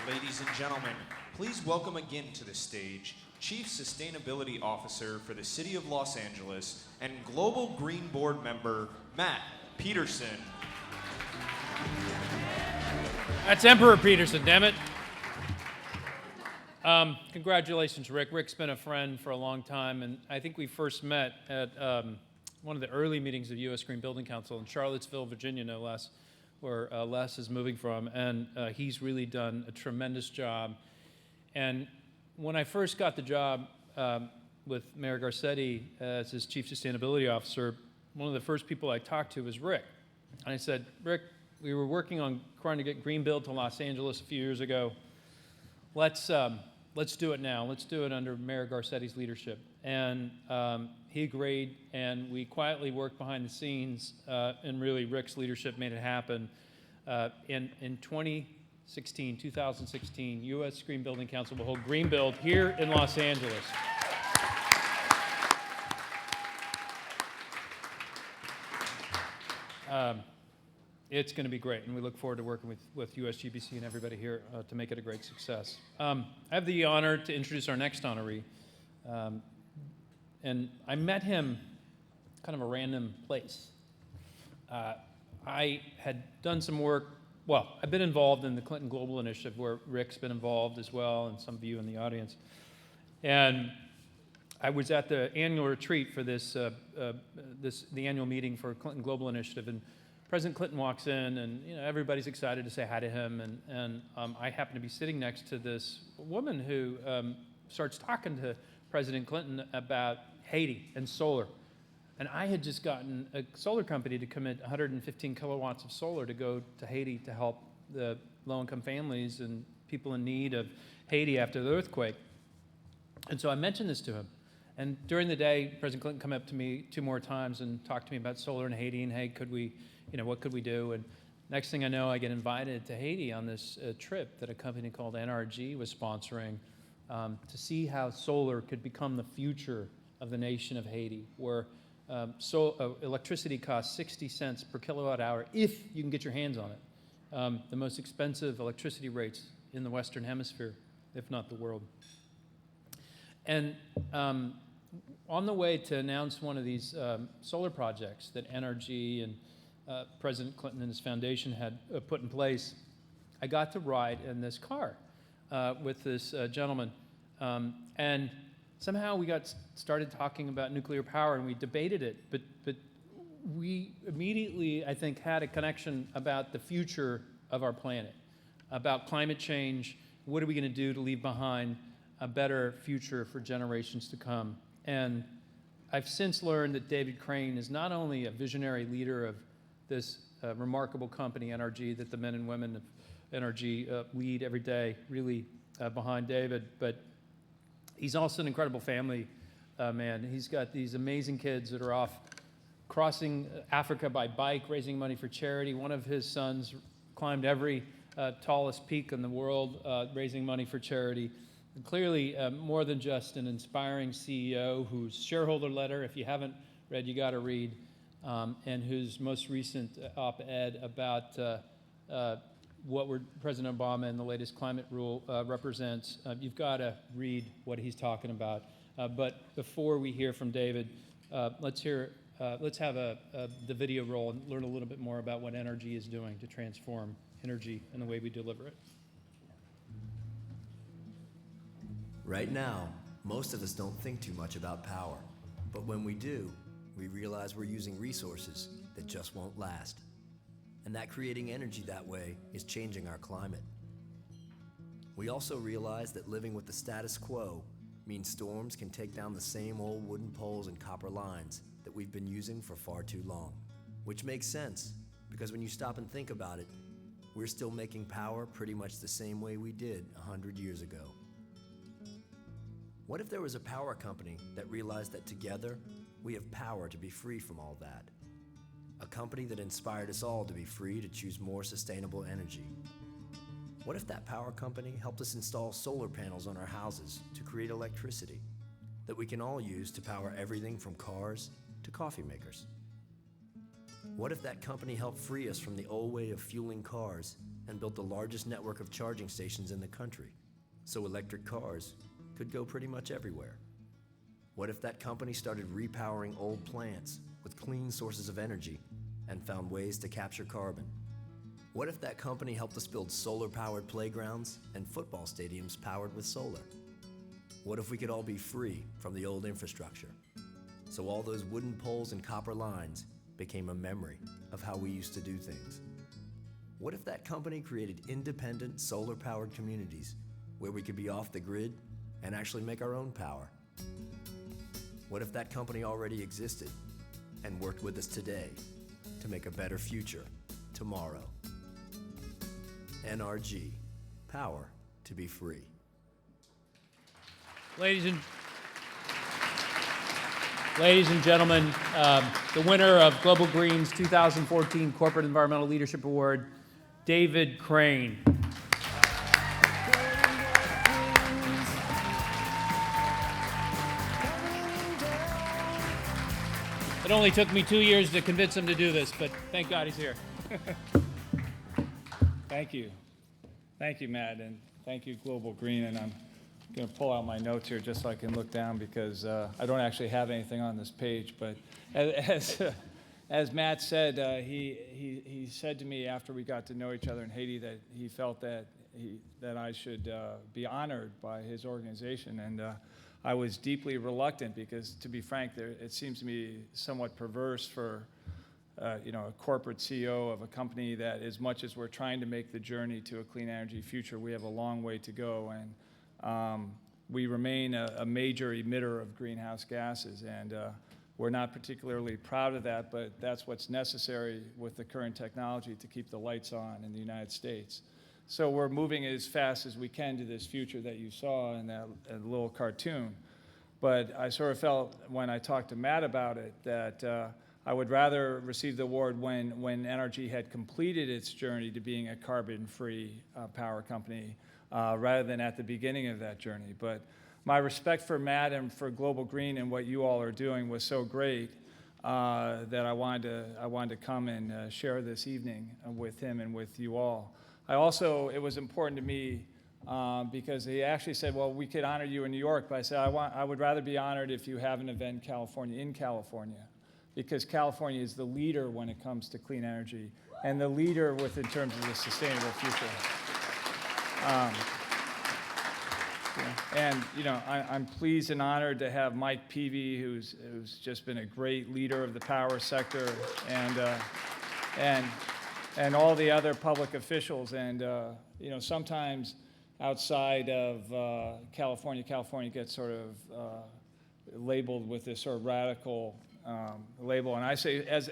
Ladies and gentlemen, please welcome again to the stage Chief Sustainability Officer for the City of Los Angeles and Global Green Board member, Matt Petersen. That's Emperor Petersen, damn it. Congratulations, Rick. Rick's been a friend for a long time, and I think we first met at one of the early meetings of U.S. Green Building Council in Charlottesville, Virginia, no less, where Les is moving from, and he's really done a tremendous job. And when I first got the job with Mayor Garcetti as his Chief Sustainability Officer, one of the first people I talked to was Rick. And I said, Rick, we were working on trying to get green built to Los Angeles a few years ago. Let's do it now. Let's do it under Mayor Garcetti's leadership. And he agreed, and we quietly worked behind the scenes, and really Rick's leadership made it happen. In 2016, U.S. Green Building Council will hold Green Build here in Los Angeles. It's going to be great, and we look forward to working with USGBC and everybody here to make it a great success. I have the honor to introduce our next honoree, and I met him kind of a random place. I had done some work, well, I've been involved in the Clinton Global Initiative, where Rick's been involved as well, and some of you in the audience. And I was at the annual retreat for the annual meeting for Clinton Global Initiative, and President Clinton walks in, and everybody's excited to say hi to him, and I happen to be sitting next to this woman who starts talking to President Clinton about Haiti and solar. And I had just gotten a solar company to commit 115 kilowatts of solar to go to Haiti to help the low-income families and people in need of Haiti after the earthquake. And so I mentioned this to him. And during the day, President Clinton came up to me 2 more times and talked to me about solar in Haiti, and hey, could we, what could we do? And next thing I know, I get invited to Haiti on this trip that a company called NRG was sponsoring to see how solar could become the future of the nation of Haiti, where electricity costs 60 cents per kilowatt hour if you can get your hands on it. The most expensive electricity rates in the Western Hemisphere, if not the world. And on the way to announce one of these solar projects that NRG and President Clinton and his foundation had put in place, I got to ride in this car with this gentleman. And somehow we got started talking about nuclear power, and we debated it, but we immediately, I think, had a connection about the future of our planet, about climate change. What are we going to do to leave behind a better future for generations to come? And I've since learned that David Crane is not only a visionary leader of this remarkable company, NRG, that the men and women of NRG lead every day, really behind David, but he's also an incredible family man. He's got these amazing kids that are off crossing Africa by bike, raising money for charity. One of his sons climbed every tallest peak in the world, raising money for charity. And clearly, more than just an inspiring CEO whose shareholder letter, if you haven't read, you got to read, and whose most recent op-ed about what President Obama and the latest climate rule represents. You've got to read what he's talking about. But before we hear from David, let's have the video roll and learn a little bit more about what NRG is doing to transform energy and the way we deliver it. Right now, most of us don't think too much about power. But when we do, we realize we're using resources that just won't last. And that creating energy that way is changing our climate. We also realize that living with the status quo means storms can take down the same old wooden poles and copper lines that we've been using for far too long. Which makes sense, because when you stop and think about it, we're still making power pretty much the same way we did 100 years ago. What if there was a power company that realized that together, we have power to be free from all that? A company that inspired us all to be free to choose more sustainable energy. What if that power company helped us install solar panels on our houses to create electricity that we can all use to power everything from cars to coffee makers? What if that company helped free us from the old way of fueling cars and built the largest network of charging stations in the country, so electric cars could go pretty much everywhere? What if that company started repowering old plants with clean sources of energy and found ways to capture carbon? What if that company helped us build solar-powered playgrounds and football stadiums powered with solar? What if we could all be free from the old infrastructure, so all those wooden poles and copper lines became a memory of how we used to do things? What if that company created independent solar-powered communities where we could be off the grid and actually make our own power? What if that company already existed and worked with us today to make a better future tomorrow? NRG, power to be free. Ladies and gentlemen, the winner of Global Green's 2014 Corporate Environmental Leadership Award, David Crane. It only took me 2 years to convince him to do this, but thank God he's here. Thank you. Thank you, Matt, and thank you, Global Green. And I'm going to pull out my notes here just so I can look down because I don't actually have anything on this page. But as Matt said, he said to me after we got to know each other in Haiti that he felt that I should be honored by his organization. And I was deeply reluctant because, to be frank, it seems to me somewhat perverse for a corporate CEO of a company that, as much as we're trying to make the journey to a clean energy future, we have a long way to go, and we remain a major emitter of greenhouse gases, and we're not particularly proud of that, but that's what's necessary with the current technology to keep the lights on in the United States. So we're moving as fast as we can to this future that you saw in that little cartoon. But I sort of felt when I talked to Matt about it that I would rather receive the award when NRG had completed its journey to being a carbon-free power company rather than at the beginning of that journey. But my respect for Matt and for Global Green and what you all are doing was so great that I wanted to come and share this evening with him and with you all. It was important to me because he actually said, well, we could honor you in New York, but I said, I would rather be honored if you have an event in California, because California is the leader when it comes to clean energy and the leader in terms of the sustainable future. I'm pleased and honored to have Mike Peavy, who's just been a great leader of the power sector, and all the other public officials. And sometimes outside of California gets sort of labeled with this sort of radical label. And I say, as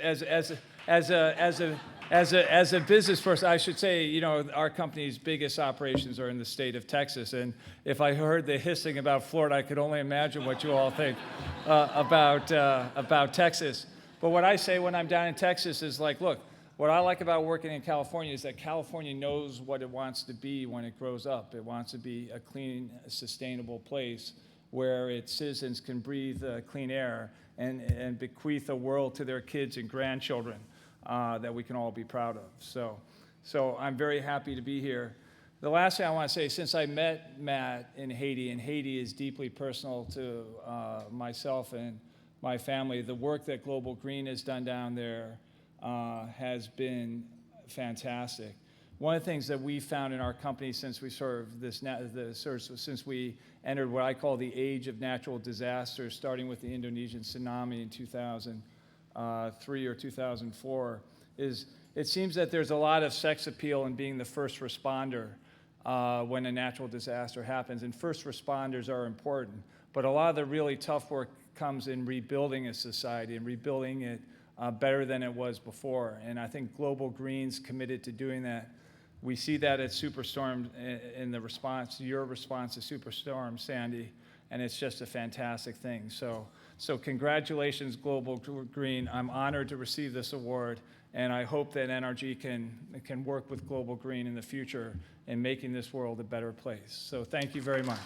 a business person, I should say, our company's biggest operations are in the state of Texas. And if I heard the hissing about Florida, I could only imagine what you all think about Texas. But what I say when I'm down in Texas is like, look, what I like about working in California is that California knows what it wants to be when it grows up. It wants to be a clean, sustainable place where its citizens can breathe clean air and bequeath a world to their kids and grandchildren that we can all be proud of. So I'm very happy to be here. The last thing I want to say, since I met Matt in Haiti, and Haiti is deeply personal to myself and my family, the work that Global Green has done down there has been fantastic. One of the things that we found in our company since we since we entered what I call the age of natural disasters, starting with the Indonesian tsunami in 2003 or 2004, is it seems that there's a lot of sex appeal in being the first responder when a natural disaster happens. And first responders are important, but a lot of the really tough work comes in rebuilding a society and rebuilding it better than it was before. And I think Global Green's committed to doing that. We see that at Superstorm in the response, your response to Superstorm Sandy, and it's just a fantastic thing. So congratulations, Global Green. I'm honored to receive this award, and I hope that NRG can work with Global Green in the future in making this world a better place. So thank you very much.